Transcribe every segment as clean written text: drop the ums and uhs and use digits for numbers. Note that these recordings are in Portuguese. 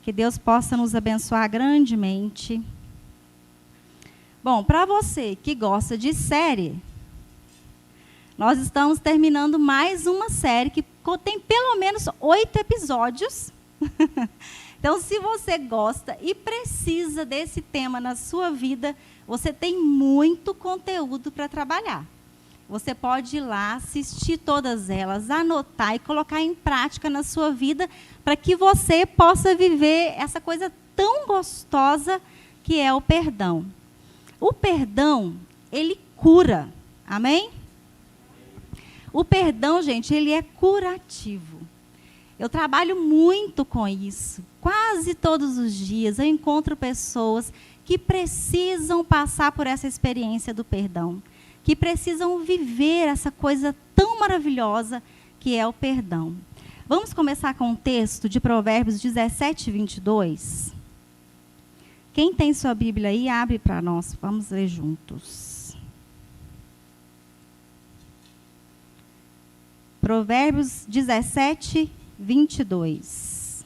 Que Deus possa nos abençoar grandemente. Bom, para você que gosta de série, nós estamos terminando mais uma série que tem pelo menos 8 episódios. Então, se você gosta e precisa desse tema na sua vida, você tem muito conteúdo para trabalhar. Você pode ir lá, assistir todas elas, anotar e colocar em prática na sua vida para que você possa viver essa coisa tão gostosa que é o perdão. O perdão, ele cura. Amém? O perdão, gente, ele é curativo. Eu trabalho muito com isso. Quase todos os dias eu encontro pessoas que precisam passar por essa experiência do perdão, que precisam viver essa coisa tão maravilhosa que é o perdão. Vamos começar com um texto de Provérbios 17, 22. Quem tem sua Bíblia aí, abre para nós. Vamos ler juntos. Provérbios 17, 22.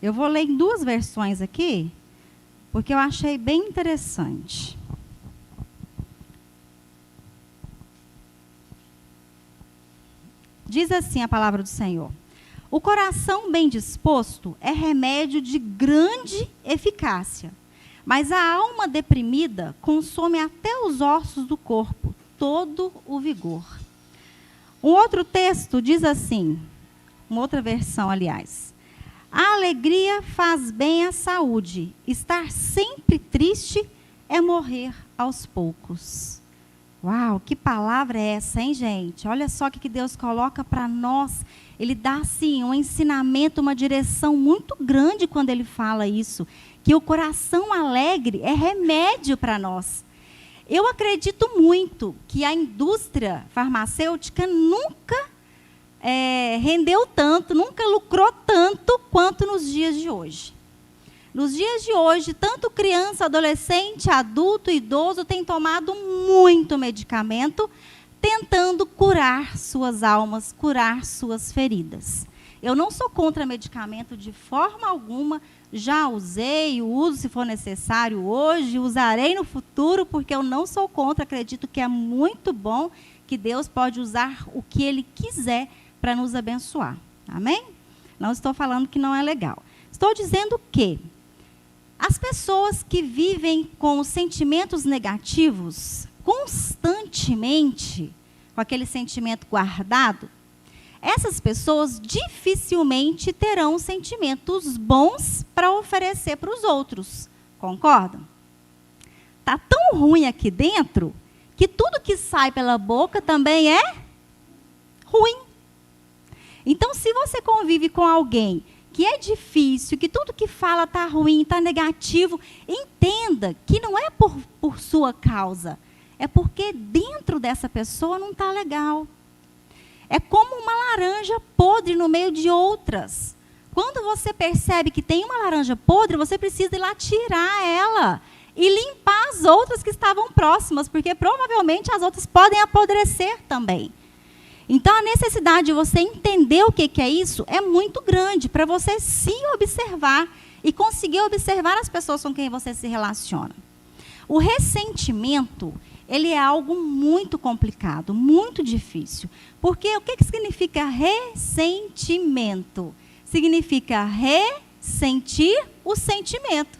Eu vou ler em 2 versões aqui, porque eu achei bem interessante. Diz assim a palavra do Senhor: o coração bem disposto é remédio de grande eficácia, mas a alma deprimida consome até os ossos do corpo, todo o vigor. Um outro texto diz assim, uma outra versão, aliás: a alegria faz bem à saúde, estar sempre triste é morrer aos poucos. Uau, que palavra é essa, hein, gente? Olha só o que Deus coloca para nós. Ele dá, assim, um ensinamento, uma direção muito grande quando ele fala isso. Que o coração alegre é remédio para nós. Eu acredito muito que a indústria farmacêutica nunca rendeu tanto, nunca lucrou tanto quanto nos dias de hoje. Nos dias de hoje, tanto criança, adolescente, adulto, idoso tem tomado muito medicamento, tentando curar suas almas, curar suas feridas. Eu não sou contra medicamento de forma alguma, já usei, uso se for necessário hoje, usarei no futuro, porque eu não sou contra, acredito que é muito bom, que Deus pode usar o que Ele quiser para nos abençoar. Amém? Não estou falando que não é legal. Estou dizendo que as pessoas que vivem com os sentimentos negativos constantemente, com aquele sentimento guardado, essas pessoas dificilmente terão sentimentos bons para oferecer para os outros. Concordam? Está tão ruim aqui dentro que tudo que sai pela boca também é ruim. Então, se você convive com alguém que é difícil, que tudo que fala está ruim, está negativo, entenda que não é por sua causa, é porque dentro dessa pessoa não está legal. É como uma laranja podre no meio de outras. Quando você percebe que tem uma laranja podre, você precisa ir lá tirar ela e limpar as outras que estavam próximas, porque provavelmente as outras podem apodrecer também. Então, a necessidade de você entender o que é isso é muito grande, para você se observar e conseguir observar as pessoas com quem você se relaciona. O ressentimento, ele é algo muito complicado, muito difícil. Porque o que significa ressentimento? Significa ressentir o sentimento.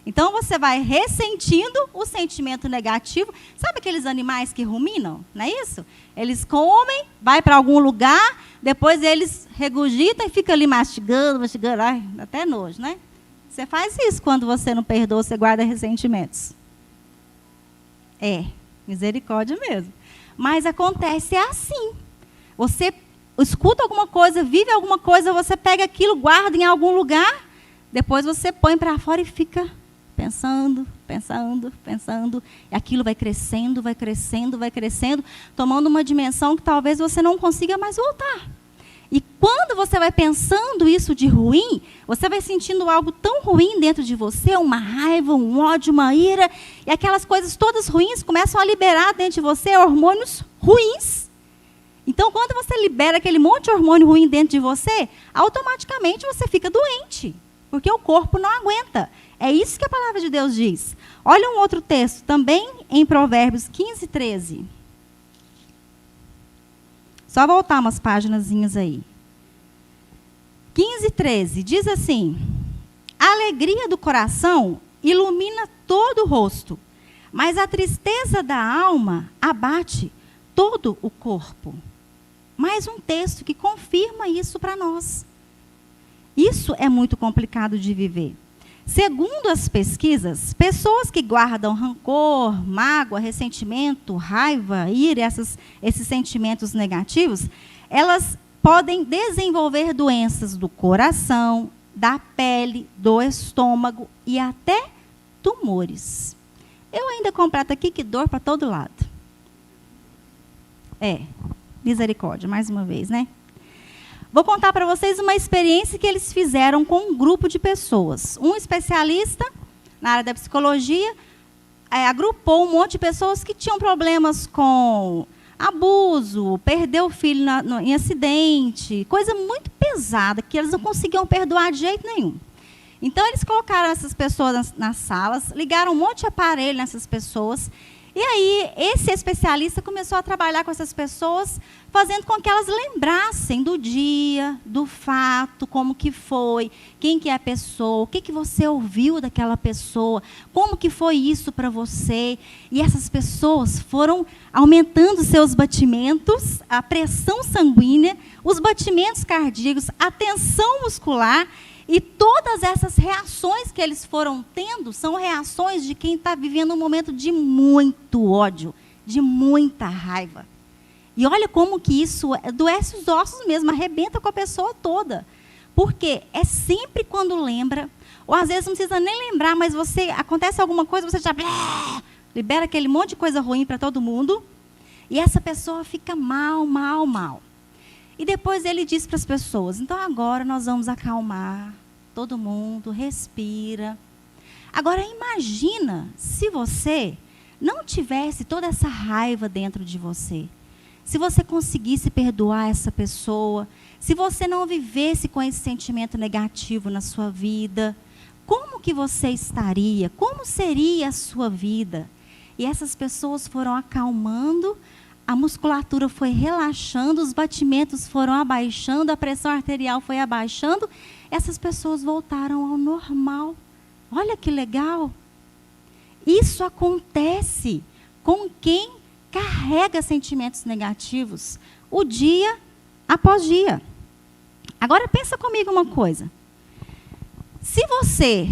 Então, você vai ressentindo o sentimento negativo. Sabe aqueles animais que ruminam? Não é isso? Eles comem, vai para algum lugar, depois eles regurgitam e ficam ali mastigando, ai, dá até nojo, né? Você faz isso quando você não perdoa, você guarda ressentimentos. É, misericórdia mesmo. Mas acontece assim. Você escuta alguma coisa, vive alguma coisa, você pega aquilo, guarda em algum lugar, depois você põe para fora e fica pensando, e aquilo vai crescendo, tomando uma dimensão que talvez você não consiga mais voltar. E quando você vai pensando isso de ruim, você vai sentindo algo tão ruim dentro de você, uma raiva, um ódio, uma ira, e aquelas coisas todas ruins começam a liberar dentro de você hormônios ruins. Então, quando você libera aquele monte de hormônio ruim dentro de você, automaticamente você fica doente, porque o corpo não aguenta. É isso que a palavra de Deus diz. Olha um outro texto, também em Provérbios 15, 13. Só voltar umas páginazinhas aí. 15, 13, diz assim: a alegria do coração ilumina todo o rosto, mas a tristeza da alma abate todo o corpo. Mais um texto que confirma isso para nós. Isso é muito complicado de viver. Segundo as pesquisas, pessoas que guardam rancor, mágoa, ressentimento, raiva, ira, esses sentimentos negativos, elas podem desenvolver doenças do coração, da pele, do estômago e até tumores. Eu ainda completo aqui que dor para todo lado. Misericórdia, mais uma vez, né? Vou contar para vocês uma experiência que eles fizeram com um grupo de pessoas. Um especialista na área da psicologia agrupou um monte de pessoas que tinham problemas com abuso, perdeu o filho em acidente, coisa muito pesada, que eles não conseguiam perdoar de jeito nenhum. Então, eles colocaram essas pessoas nas salas, ligaram um monte de aparelho nessas pessoas, e aí esse especialista começou a trabalhar com essas pessoas, fazendo com que elas lembrassem do dia, do fato, como que foi, quem que é a pessoa, o que você ouviu daquela pessoa, como que foi isso para você. E essas pessoas foram aumentando seus batimentos, a pressão sanguínea, os batimentos cardíacos, a tensão muscular. E todas essas reações que eles foram tendo são reações de quem está vivendo um momento de muito ódio, de muita raiva. E olha como que isso adoece os ossos mesmo, arrebenta com a pessoa toda. Porque é sempre quando lembra, ou às vezes não precisa nem lembrar, mas acontece alguma coisa, você já libera aquele monte de coisa ruim para todo mundo, e essa pessoa fica mal. E depois ele diz para as pessoas: então agora nós vamos acalmar, todo mundo respira. Agora imagina se você não tivesse toda essa raiva dentro de você, se você conseguisse perdoar essa pessoa, se você não vivesse com esse sentimento negativo na sua vida, como que você estaria? Como seria a sua vida? E essas pessoas foram acalmando, a musculatura foi relaxando, os batimentos foram abaixando, a pressão arterial foi abaixando, essas pessoas voltaram ao normal. Olha que legal! Isso acontece com quem carrega sentimentos negativos o dia após dia. Agora pensa comigo uma coisa. Se você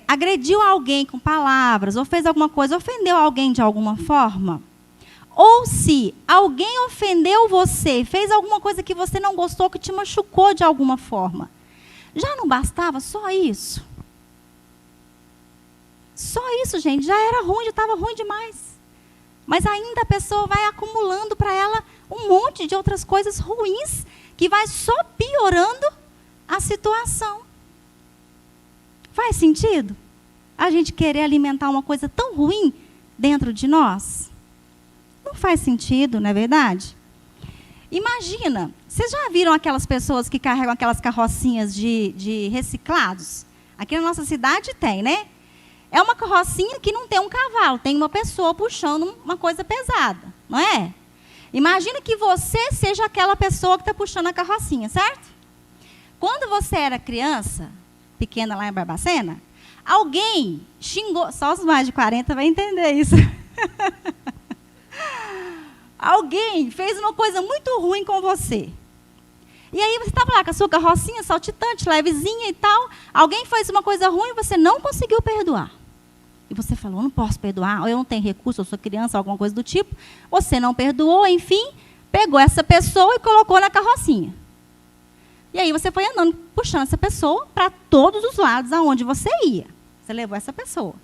agrediu alguém com palavras, ou fez alguma coisa, ofendeu alguém de alguma forma, ou se alguém ofendeu você, fez alguma coisa que você não gostou, que te machucou de alguma forma, já não bastava só isso? Só isso, gente, já era ruim, já estava ruim demais. Mas ainda a pessoa vai acumulando para ela um monte de outras coisas ruins, que vai só piorando a situação. Faz sentido a gente querer alimentar uma coisa tão ruim dentro de nós? Não faz sentido, não é verdade? Imagina, vocês já viram aquelas pessoas que carregam aquelas carrocinhas de reciclados? Aqui na nossa cidade tem, né? É uma carrocinha que não tem um cavalo, tem uma pessoa puxando uma coisa pesada, não é? Imagina que você seja aquela pessoa que está puxando a carrocinha, certo? Quando você era criança, pequena lá em Barbacena, alguém xingou, só os mais de 40 vai entender isso. Alguém fez uma coisa muito ruim com você. E aí você estava lá com a sua carrocinha saltitante, levezinha e tal. Alguém fez uma coisa ruim e você não conseguiu perdoar. E você falou: não posso perdoar, ou eu não tenho recurso, eu sou criança, alguma coisa do tipo. Você não perdoou, enfim, pegou essa pessoa e colocou na carrocinha. E aí você foi andando, puxando essa pessoa para todos os lados aonde você ia. Você levou essa pessoa.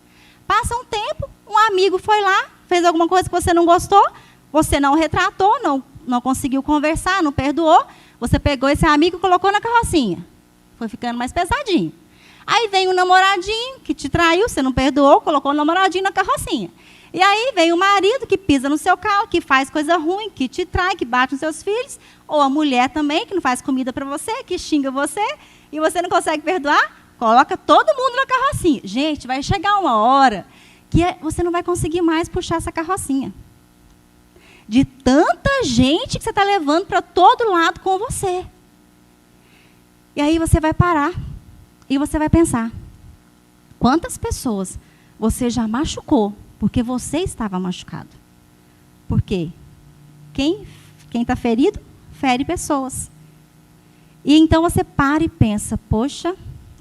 Passa um tempo, um amigo foi lá, fez alguma coisa que você não gostou, você não retratou, não conseguiu conversar, não perdoou. Você pegou esse amigo e colocou na carrocinha. Foi ficando mais pesadinho. Aí vem o namoradinho que te traiu, você não perdoou, colocou o namoradinho na carrocinha. E aí vem o marido que pisa no seu calo, que faz coisa ruim, que te trai, que bate nos seus filhos. Ou a mulher também, que não faz comida para você, que xinga você, e você não consegue perdoar. Coloca todo mundo na carrocinha. Gente, vai chegar uma hora que você não vai conseguir mais puxar essa carrocinha. De tanta gente que você está levando para todo lado com você. E aí você vai parar e você vai pensar, quantas pessoas você já machucou porque você estava machucado? Por quê? Quem está ferido, fere pessoas. E então você para e pensa, poxa,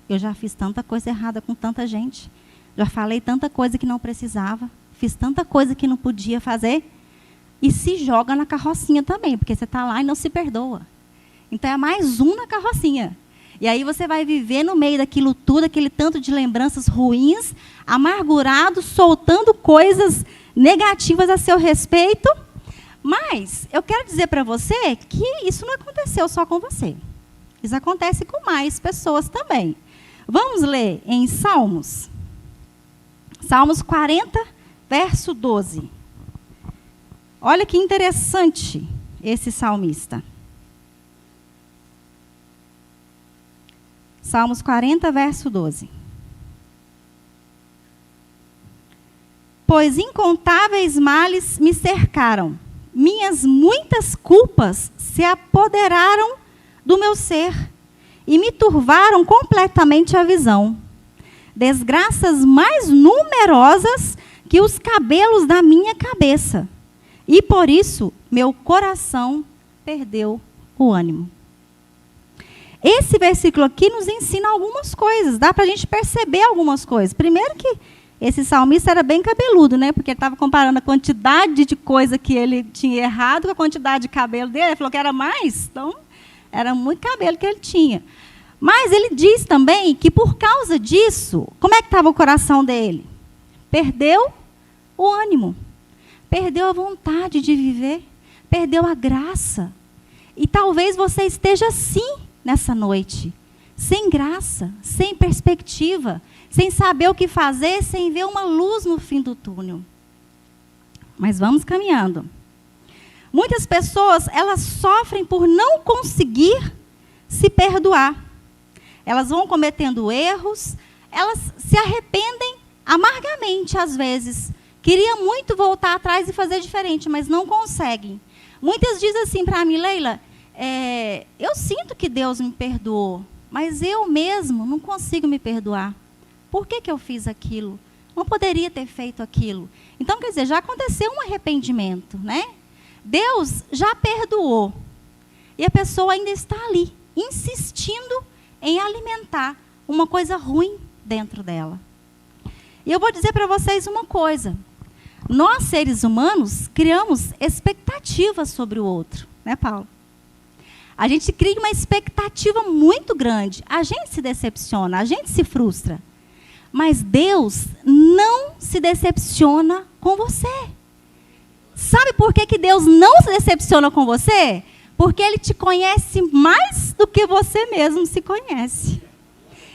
eu já fiz tanta coisa errada com tanta gente. Já falei tanta coisa que não precisava. Fiz tanta coisa que não podia fazer. E se joga na carrocinha também, porque você está lá e não se perdoa. Então é mais um na carrocinha. E aí você vai viver no meio daquilo tudo, aquele tanto de lembranças ruins, amargurado, soltando coisas negativas a seu respeito. Mas eu quero dizer para você que isso não aconteceu só com você. Isso acontece com mais pessoas também. Vamos ler em Salmos. Salmos 40, verso 12. Olha que interessante esse salmista. Salmos 40, verso 12. Pois incontáveis males me cercaram, minhas muitas culpas se apoderaram do meu ser e me turvaram completamente a visão. Desgraças mais numerosas que os cabelos da minha cabeça. E por isso, meu coração perdeu o ânimo. Esse versículo aqui nos ensina algumas coisas. Dá para a gente perceber algumas coisas. Primeiro que esse salmista era bem cabeludo, né? Porque ele estava comparando a quantidade de coisa que ele tinha errado com a quantidade de cabelo dele. Ele falou que era mais. Então, era muito cabelo que ele tinha. Mas ele diz também que por causa disso, como é que estava o coração dele? Perdeu o ânimo. Perdeu a vontade de viver, perdeu a graça. E talvez você esteja assim nessa noite, sem graça, sem perspectiva, sem saber o que fazer, sem ver uma luz no fim do túnel. Mas vamos caminhando. Muitas pessoas, elas sofrem por não conseguir se perdoar. Elas vão cometendo erros, elas se arrependem amargamente às vezes. Queria muito voltar atrás e fazer diferente, mas não conseguem. Muitas dizem assim para mim, Leila, eu sinto que Deus me perdoou, mas eu mesmo não consigo me perdoar. Por que eu fiz aquilo? Não poderia ter feito aquilo. Então, quer dizer, já aconteceu um arrependimento, né? Deus já perdoou. E a pessoa ainda está ali, insistindo em alimentar uma coisa ruim dentro dela. E eu vou dizer para vocês uma coisa. Nós, seres humanos, criamos expectativas sobre o outro. Né, Paulo? A gente cria uma expectativa muito grande. A gente se decepciona, a gente se frustra. Mas Deus não se decepciona com você. Sabe por que Deus não se decepciona com você? Porque Ele te conhece mais do que você mesmo se conhece.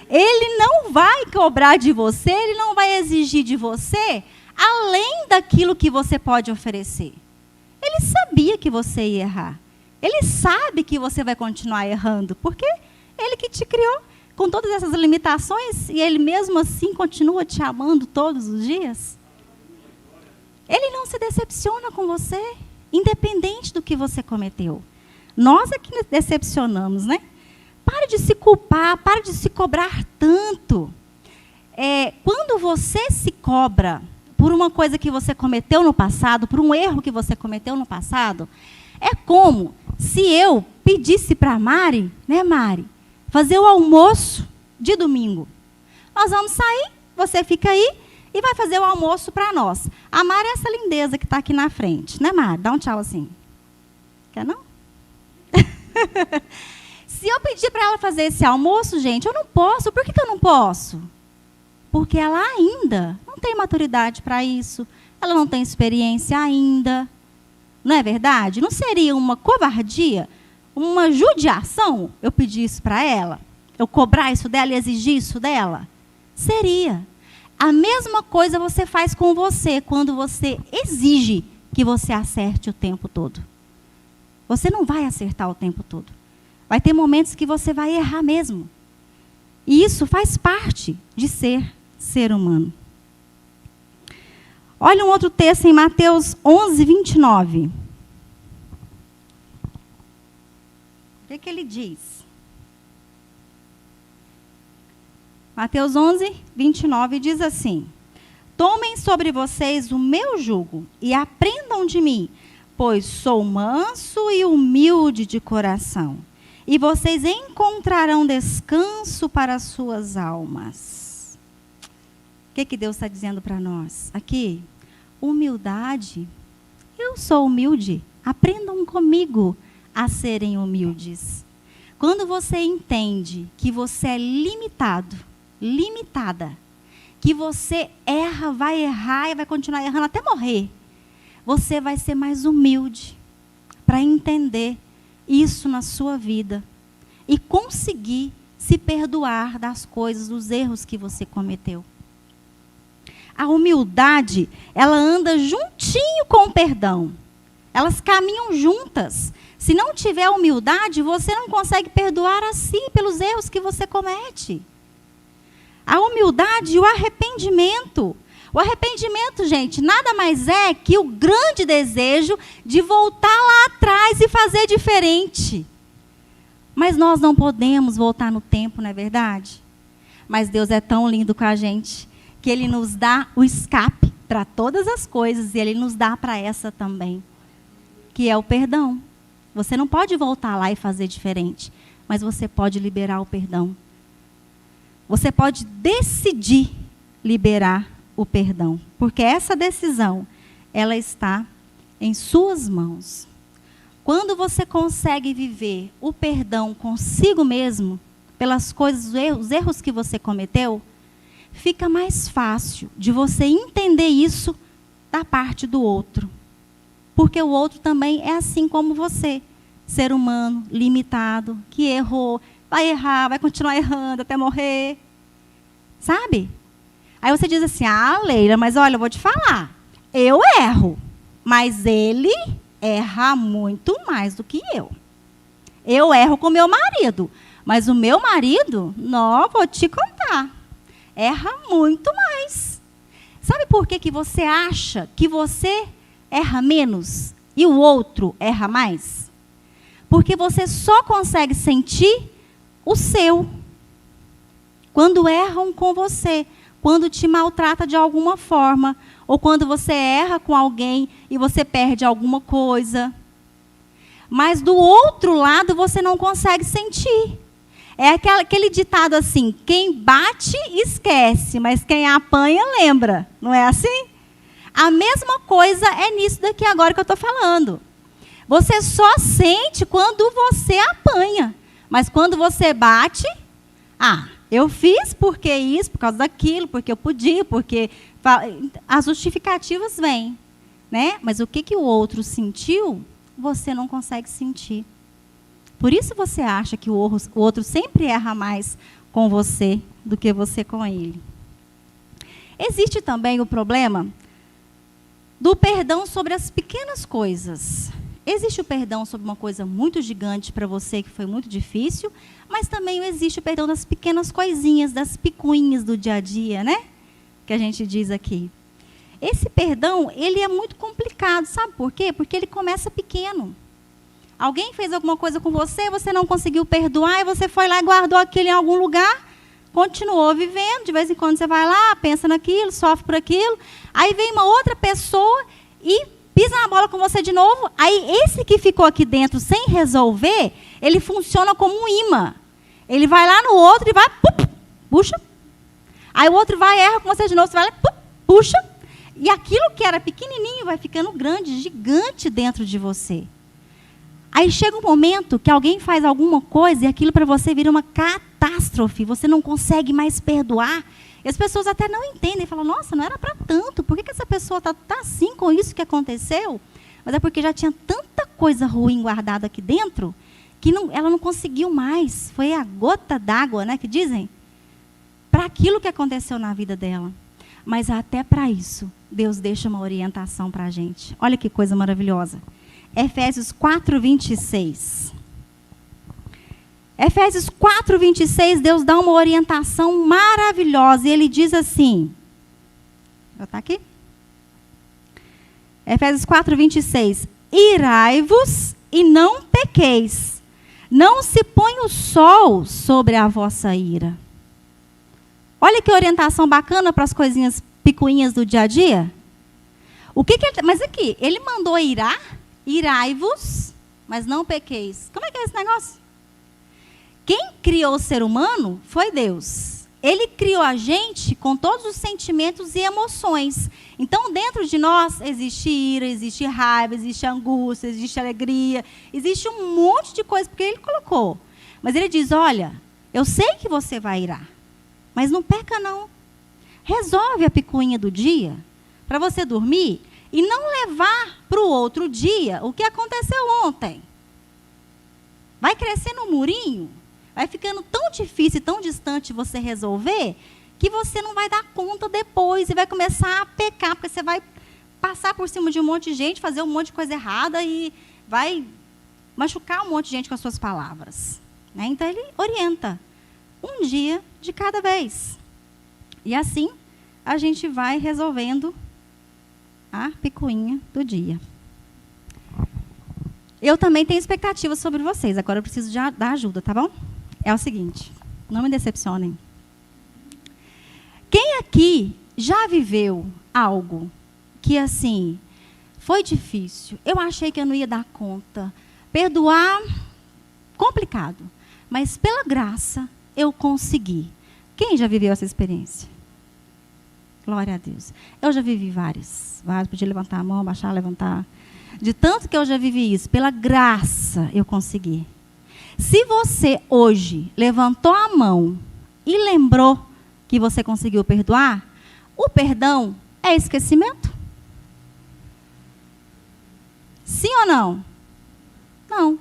Ele não vai cobrar de você, Ele não vai exigir de você além daquilo que você pode oferecer. Ele sabia que você ia errar. Ele sabe que você vai continuar errando, porque Ele que te criou com todas essas limitações e Ele mesmo assim continua te amando todos os dias. Ele não se decepciona com você, independente do que você cometeu. Nós é que nos decepcionamos, né? Pare de se culpar, pare de se cobrar tanto. Quando você se cobra por uma coisa que você cometeu no passado, por um erro que você cometeu no passado, é como se eu pedisse para a Mari, né, Mari, fazer o almoço de domingo. Nós vamos sair, você fica aí e vai fazer o almoço para nós. A Mari é essa lindeza que está aqui na frente, né, Mari? Dá um tchau assim. Quer não? Se eu pedir para ela fazer esse almoço, gente, eu não posso. Por que eu não posso? Porque ela ainda não tem maturidade para isso. Ela não tem experiência ainda. Não é verdade? Não seria uma covardia, uma judiação eu pedir isso para ela? Eu cobrar isso dela e exigir isso dela? Seria. A mesma coisa você faz com você quando você exige que você acerte o tempo todo. Você não vai acertar o tempo todo. Vai ter momentos que você vai errar mesmo. E isso faz parte de ser humano. Olha um outro texto em Mateus 11, 29. O que ele diz? Mateus 11, 29 diz assim: tomem sobre vocês o meu jugo e aprendam de mim, pois sou manso e humilde de coração, e vocês encontrarão descanso para as suas almas. O que Deus está dizendo para nós? Aqui, humildade. Eu sou humilde. Aprendam comigo a serem humildes. Quando você entende que você é limitado, limitada, que você erra, vai errar e vai continuar errando até morrer, você vai ser mais humilde para entender isso na sua vida e conseguir se perdoar das coisas, dos erros que você cometeu. A humildade, ela anda juntinho com o perdão. Elas caminham juntas. Se não tiver humildade, você não consegue perdoar a si pelos erros que você comete. A humildade e o arrependimento. O arrependimento, gente, nada mais é que o grande desejo de voltar lá atrás e fazer diferente. Mas nós não podemos voltar no tempo, não é verdade? Mas Deus é tão lindo com a gente que Ele nos dá o escape para todas as coisas e Ele nos dá para essa também, que é o perdão. Você não pode voltar lá e fazer diferente, mas você pode liberar o perdão. Você pode decidir liberar o perdão, porque essa decisão, ela está em suas mãos. Quando você consegue viver o perdão consigo mesmo, pelas coisas, os erros que você cometeu, fica mais fácil de você entender isso da parte do outro. Porque o outro também é assim como você, ser humano, limitado, que errou, vai errar, vai continuar errando até morrer. Sabe? Aí você diz assim, Leila, mas olha, eu vou te falar, eu erro, mas ele erra muito mais do que eu. Eu erro com meu marido, mas o meu marido, não, vou te contar, erra muito mais. Sabe por que você acha que você erra menos e o outro erra mais? Porque você só consegue sentir o seu. Quando erram com você, quando te maltrata de alguma forma, ou quando você erra com alguém e você perde alguma coisa. Mas do outro lado você não consegue sentir. É aquele ditado assim, quem bate esquece, mas quem apanha lembra. Não é assim? A mesma coisa é nisso daqui agora que eu estou falando. Você só sente quando você apanha. Mas quando você bate, eu fiz porque isso, por causa daquilo, porque eu podia, porque... As justificativas vêm, né? Mas o que o outro sentiu, você não consegue sentir. Por isso você acha que o outro sempre erra mais com você do que você com ele. Existe também o problema do perdão sobre as pequenas coisas. Existe o perdão sobre uma coisa muito gigante para você, que foi muito difícil, mas também existe o perdão das pequenas coisinhas, das picuinhas do dia a dia, né? Que a gente diz aqui. Esse perdão, ele é muito complicado, sabe por quê? Porque ele começa pequeno. Alguém fez alguma coisa com você, você não conseguiu perdoar, e você foi lá e guardou aquilo em algum lugar, continuou vivendo, de vez em quando você vai lá, pensa naquilo, sofre por aquilo, aí vem uma outra pessoa e pisa na bola com você de novo, aí esse que ficou aqui dentro sem resolver, ele funciona como um imã. Ele vai lá no outro e vai, puxa. Aí o outro vai e erra com você de novo, você vai lá, puxa. E aquilo que era pequenininho vai ficando grande, gigante dentro de você. Aí chega um momento que alguém faz alguma coisa e aquilo para você vira uma catástrofe. Você não consegue mais perdoar. E as pessoas até não entendem. Falam, nossa, não era para tanto. Por que essa pessoa está assim com isso que aconteceu? Mas é porque já tinha tanta coisa ruim guardada aqui dentro que ela não conseguiu mais. Foi a gota d'água, né, que dizem? Para aquilo que aconteceu na vida dela. Mas até para isso, Deus deixa uma orientação para a gente. Olha que coisa maravilhosa. Efésios 4:26. Efésios 4:26, Deus dá uma orientação maravilhosa. E Ele diz assim, já está aqui? Efésios 4:26. Irai-vos e não pequeis. Não se põe o sol sobre a vossa ira. Olha que orientação bacana para as coisinhas picuinhas do dia a dia. Mas aqui, ele mandou irar, irai-vos, mas não pequeis. Como é que é esse negócio? Quem criou o ser humano foi Deus. Ele criou a gente com todos os sentimentos e emoções. Então, dentro de nós, existe ira, existe raiva, existe angústia, existe alegria, existe um monte de coisa, porque Ele colocou. Mas Ele diz, olha, eu sei que você vai irar, mas não peca não. Resolve a picuinha do dia, para você dormir, e não levar para o outro dia o que aconteceu ontem. Vai crescendo um murinho, vai ficando tão difícil e tão distante você resolver, que você não vai dar conta depois e vai começar a pecar, porque você vai passar por cima de um monte de gente, fazer um monte de coisa errada e vai machucar um monte de gente com as suas palavras. Né? Então, ele orienta um dia de cada vez. E assim, a gente vai resolvendo a picuinha do dia. Eu também tenho expectativas sobre vocês, agora eu preciso da ajuda, tá bom? É o seguinte, não me decepcionem. Quem aqui já viveu algo que, assim, foi difícil? Eu achei que eu não ia dar conta. Perdoar, complicado. Mas, pela graça, eu consegui. Quem já viveu essa experiência? Glória a Deus. Eu já vivi várias. Podia levantar a mão, baixar, levantar. De tanto que eu já vivi isso, pela graça, eu consegui. Se você, hoje, levantou a mão e lembrou que você conseguiu perdoar, o perdão é esquecimento? Sim ou não? Não.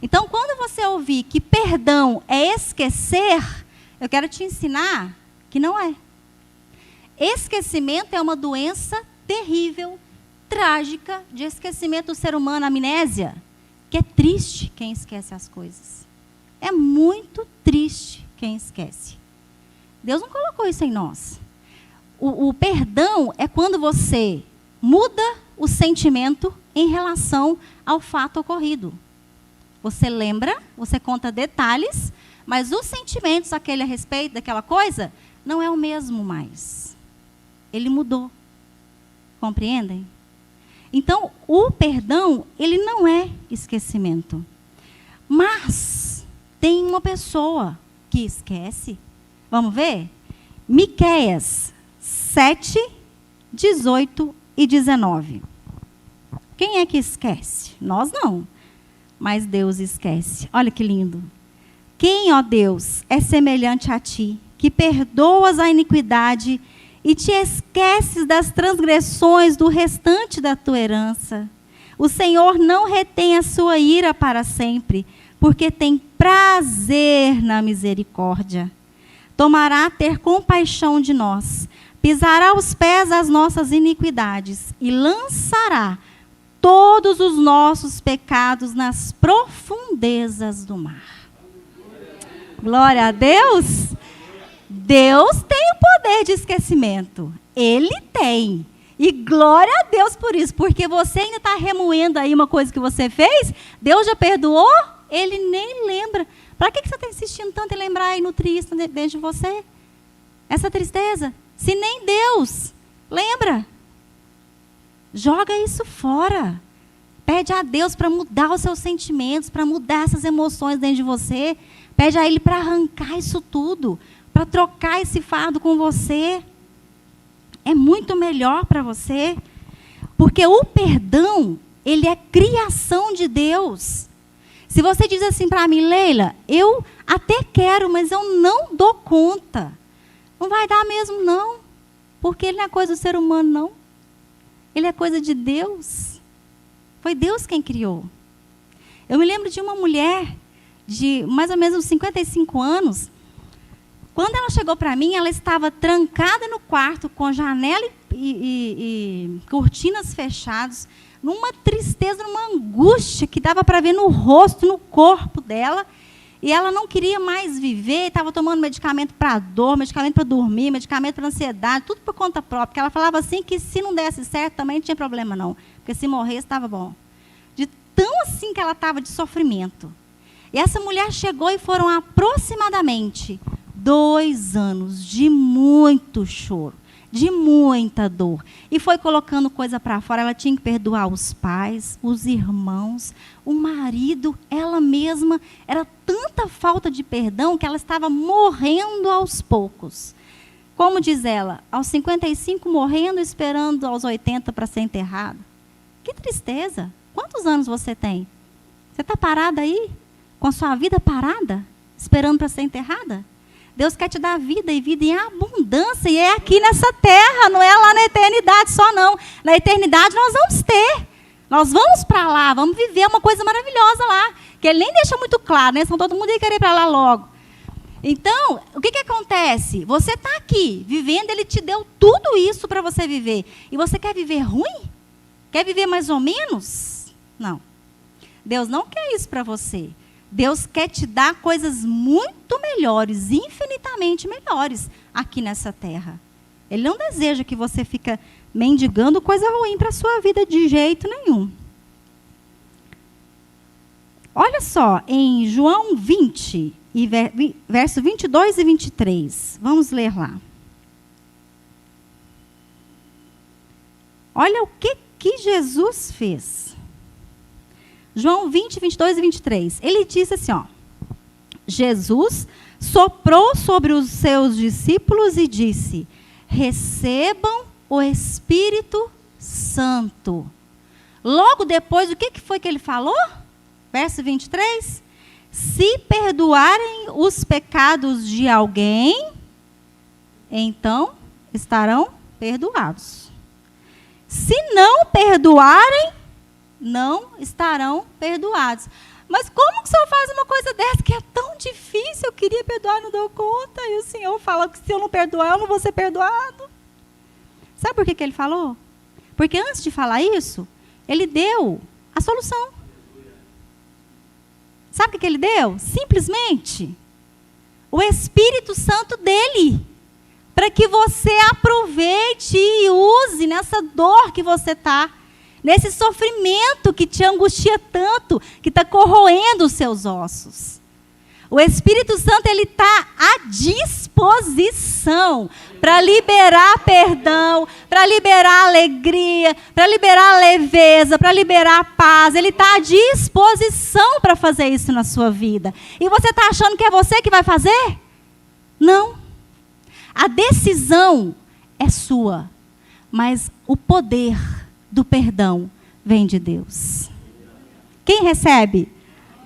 Então, quando você ouvir que perdão é esquecer, eu quero te ensinar que não é. Esquecimento é uma doença terrível, trágica, de esquecimento do ser humano, amnésia, que é triste quem esquece as coisas. É muito triste quem esquece. Deus não colocou isso em nós. O perdão é quando você muda o sentimento em relação ao fato ocorrido. Você lembra, você conta detalhes, mas os sentimentos aquele a respeito daquela coisa não é o mesmo mais. Ele mudou. Compreendem? Então, o perdão, ele não é esquecimento. Mas tem uma pessoa que esquece. Vamos ver? Miqueias 7, 18 e 19. Quem é que esquece? Nós não. Mas Deus esquece. Olha que lindo. Quem, ó Deus, é semelhante a ti, que perdoas a iniquidade e te esqueces das transgressões do restante da tua herança. O Senhor não retém a sua ira para sempre, porque tem prazer na misericórdia. Tomará ter compaixão de nós, pisará aos pés as nossas iniquidades e lançará todos os nossos pecados nas profundezas do mar. Glória a Deus! Deus tem o poder de esquecimento. Ele tem. E glória a Deus por isso, porque você ainda está remoendo aí uma coisa que você fez, Deus já perdoou, Ele nem lembra. Para que você está insistindo tanto em lembrar e nutrir isso dentro de você? Essa tristeza? Se nem Deus lembra. Joga isso fora. Pede a Deus para mudar os seus sentimentos, para mudar essas emoções dentro de você. Pede a Ele para arrancar isso tudo, para trocar esse fardo com você. É muito melhor para você. Porque o perdão, ele é criação de Deus. Se você diz assim para mim, Leila, eu até quero, mas eu não dou conta. Não vai dar mesmo, não. Porque ele não é coisa do ser humano, não. Ele é coisa de Deus. Foi Deus quem criou. Eu me lembro de uma mulher de mais ou menos uns 55 anos. Quando ela chegou para mim, ela estava trancada no quarto, com janela e cortinas fechadas, numa tristeza, numa angústia que dava para ver no rosto, no corpo dela. E ela não queria mais viver, estava tomando medicamento para dor, medicamento para dormir, medicamento para ansiedade, tudo por conta própria. Porque ela falava assim que se não desse certo também não tinha problema não, porque se morresse estava bom. De tão assim que ela estava de sofrimento. E essa mulher chegou e foram aproximadamente 2 anos de muito choro, de muita dor. E foi colocando coisa para fora. Ela tinha que perdoar os pais, os irmãos, o marido, ela mesma. Era tanta falta de perdão que ela estava morrendo aos poucos. Como diz ela, aos 55 morrendo, esperando aos 80 para ser enterrada. Que tristeza. Quantos anos você tem? Você está parada aí? Com a sua vida parada? Esperando para ser enterrada? Deus quer te dar vida e vida em abundância. E é aqui nessa terra, não é lá na eternidade só não. Na eternidade nós vamos ter. Nós vamos para lá, vamos viver uma coisa maravilhosa lá. Que ele nem deixa muito claro, né? Senão todo mundo ia querer ir para lá logo. Então, o que acontece? Você está aqui, vivendo, ele te deu tudo isso para você viver. E você quer viver ruim? Quer viver mais ou menos? Não. Deus não quer isso para você. Deus quer te dar coisas muito melhores, infinitamente melhores, aqui nessa terra. Ele não deseja que você fique mendigando coisa ruim para a sua vida de jeito nenhum. Olha só, em João 20, verso 22 e 23. Vamos ler lá. Olha o que Jesus fez. João 20, 22 e 23. Ele disse assim, ó. Jesus soprou sobre os seus discípulos e disse: recebam o Espírito Santo. Logo depois, o que foi que ele falou? Verso 23. Se perdoarem os pecados de alguém, então estarão perdoados. Se não perdoarem, não estarão perdoados. Mas como que o Senhor faz uma coisa dessa que é tão difícil? Eu queria perdoar, não dou conta. E o Senhor fala que se eu não perdoar, eu não vou ser perdoado. Sabe por que ele falou? Porque antes de falar isso, ele deu a solução. Sabe o que ele deu? Simplesmente o Espírito Santo dele. Para que você aproveite e use nessa dor que você está. Nesse sofrimento que te angustia tanto, que está corroendo os seus ossos. O Espírito Santo, ele está à disposição para liberar perdão, para liberar alegria, para liberar leveza, para liberar paz. Ele está à disposição para fazer isso na sua vida. E você está achando que é você que vai fazer? Não. A decisão é sua, mas o poder do perdão vem de Deus. Quem recebe?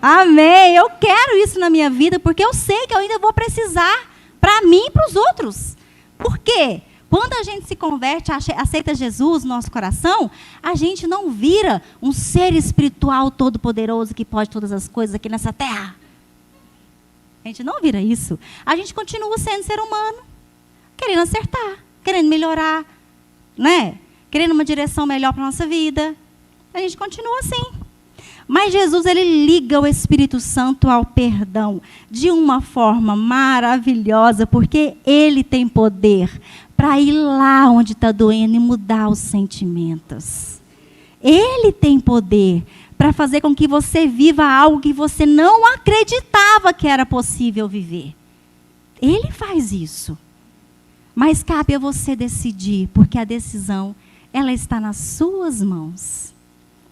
Amém. Eu quero isso na minha vida, porque eu sei que eu ainda vou precisar para mim e para os outros. Por quê? Quando a gente se converte, aceita Jesus no nosso coração, a gente não vira um ser espiritual todo-poderoso que pode todas as coisas aqui nessa terra. A gente não vira isso. A gente continua sendo ser humano, querendo acertar, querendo melhorar, né? Querendo uma direção melhor para a nossa vida. A gente continua assim. Mas Jesus, ele liga o Espírito Santo ao perdão de uma forma maravilhosa, porque ele tem poder para ir lá onde está doendo e mudar os sentimentos. Ele tem poder para fazer com que você viva algo que você não acreditava que era possível viver. Ele faz isso. Mas cabe a você decidir, porque a decisão ela está nas suas mãos.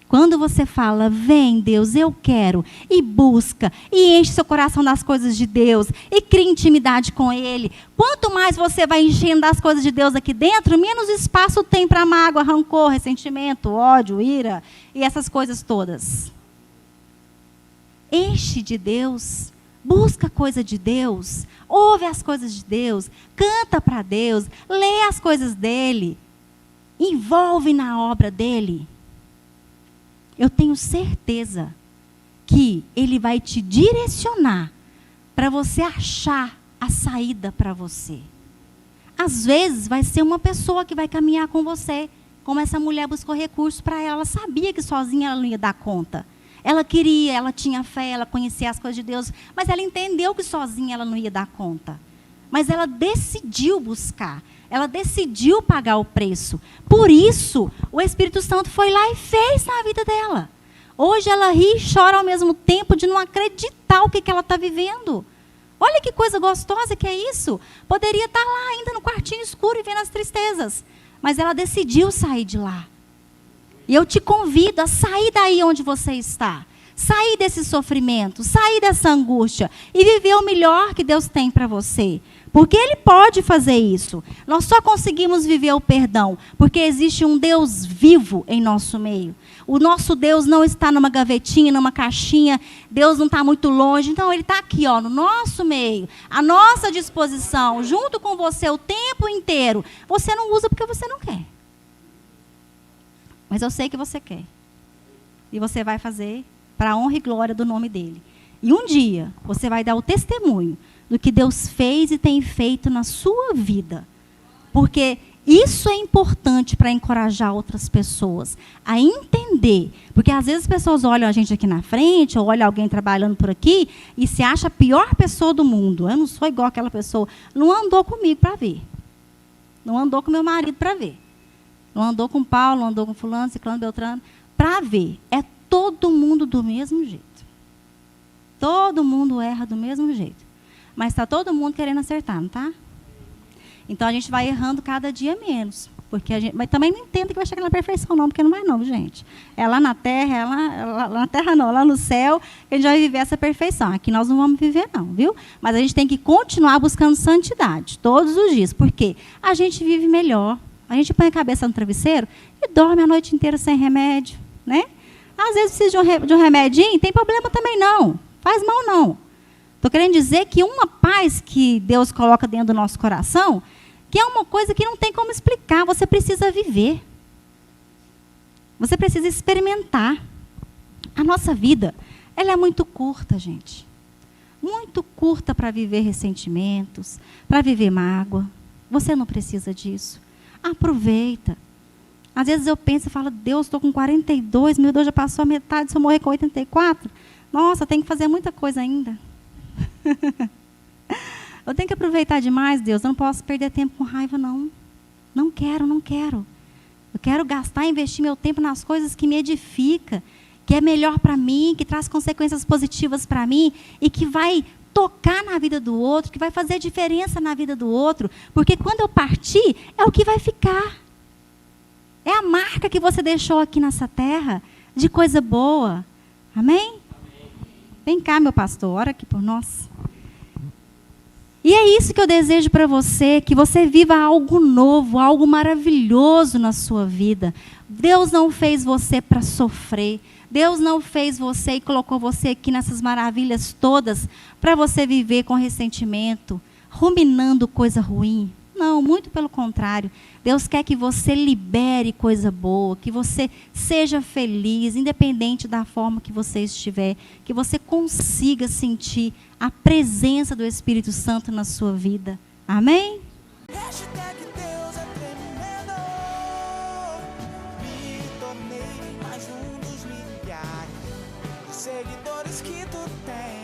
Quando você fala, vem Deus, eu quero, e busca, e enche seu coração das coisas de Deus, e cria intimidade com Ele. Quanto mais você vai enchendo das coisas de Deus aqui dentro, menos espaço tem para mágoa, rancor, ressentimento, ódio, ira, e essas coisas todas. Enche de Deus, busca coisa de Deus, ouve as coisas de Deus, canta para Deus, lê as coisas dEle. Envolve na obra dele. Eu tenho certeza que ele vai te direcionar para você achar a saída para você. Às vezes vai ser uma pessoa que vai caminhar com você, como essa mulher buscou recursos para ela. Ela sabia que sozinha ela não ia dar conta. Ela queria, ela tinha fé, ela conhecia as coisas de Deus, mas ela entendeu que sozinha ela não ia dar conta. Mas ela decidiu buscar, ela decidiu pagar o preço. Por isso, o Espírito Santo foi lá e fez na vida dela. Hoje ela ri e chora ao mesmo tempo de não acreditar o que ela está vivendo. Olha que coisa gostosa que é isso. Poderia estar lá ainda no quartinho escuro e vendo as tristezas. Mas ela decidiu sair de lá. E eu te convido a sair daí onde você está. Sair desse sofrimento, sair dessa angústia e viver o melhor que Deus tem para você. Porque Ele pode fazer isso. Nós só conseguimos viver o perdão porque existe um Deus vivo em nosso meio. O nosso Deus não está numa gavetinha, numa caixinha. Deus não está muito longe. Então, Ele está aqui, ó, no nosso meio, à nossa disposição, junto com você o tempo inteiro. Você não usa porque você não quer. Mas eu sei que você quer. E você vai fazer para a honra e glória do nome dEle. E um dia, você vai dar o testemunho do que Deus fez e tem feito na sua vida. Porque isso é importante para encorajar outras pessoas a entender. Porque às vezes as pessoas olham a gente aqui na frente, ou olham alguém trabalhando por aqui, e se acha a pior pessoa do mundo. Eu não sou igual aquela pessoa. Não andou comigo para ver. Não andou com meu marido para ver. Não andou com Paulo, não andou com fulano, ciclano, beltrano. Para ver. É todo mundo do mesmo jeito. Todo mundo erra do mesmo jeito. Mas está todo mundo querendo acertar, não está? Então a gente vai errando cada dia menos. Porque a gente, mas também não entenda que vai chegar na perfeição, não, porque não vai não, gente. É lá na terra, lá na terra não, lá no céu, que a gente vai viver essa perfeição. Aqui nós não vamos viver não, viu? Mas a gente tem que continuar buscando santidade, todos os dias. Por quê? A gente vive melhor. A gente põe a cabeça no travesseiro e dorme a noite inteira sem remédio, né? Às vezes precisa de um remedinho, tem problema também não. Faz mal não. Estou querendo dizer que uma paz que Deus coloca dentro do nosso coração, que é uma coisa que não tem como explicar, você precisa viver. Você precisa experimentar. A nossa vida, ela é muito curta, gente. Muito curta para viver ressentimentos, para viver mágoa. Você não precisa disso. Aproveita. Às vezes eu penso e falo, Deus, estou com 42, meu Deus, já passou a metade, se eu morrer com 84. Nossa, tem que fazer muita coisa ainda. Eu tenho que aproveitar demais, Deus. Eu não posso perder tempo com raiva, não. Não quero, não quero. Eu quero gastar, investir meu tempo nas coisas que me edificam, que é melhor para mim, que traz consequências positivas para mim e que vai tocar na vida do outro, que vai fazer diferença na vida do outro. Porque quando eu partir, é o que vai ficar. É a marca que você deixou aqui nessa terra de coisa boa. Amém? Vem cá, meu pastor, ora aqui por nós. E é isso que eu desejo para você, que você viva algo novo, algo maravilhoso na sua vida. Deus não fez você para sofrer. Deus não fez você e colocou você aqui nessas maravilhas todas para você viver com ressentimento, ruminando coisa ruim. Não, muito pelo contrário. Deus quer que você libere coisa boa, que você seja feliz, independente da forma que você estiver, que você consiga sentir a presença do Espírito Santo na sua vida. Amém?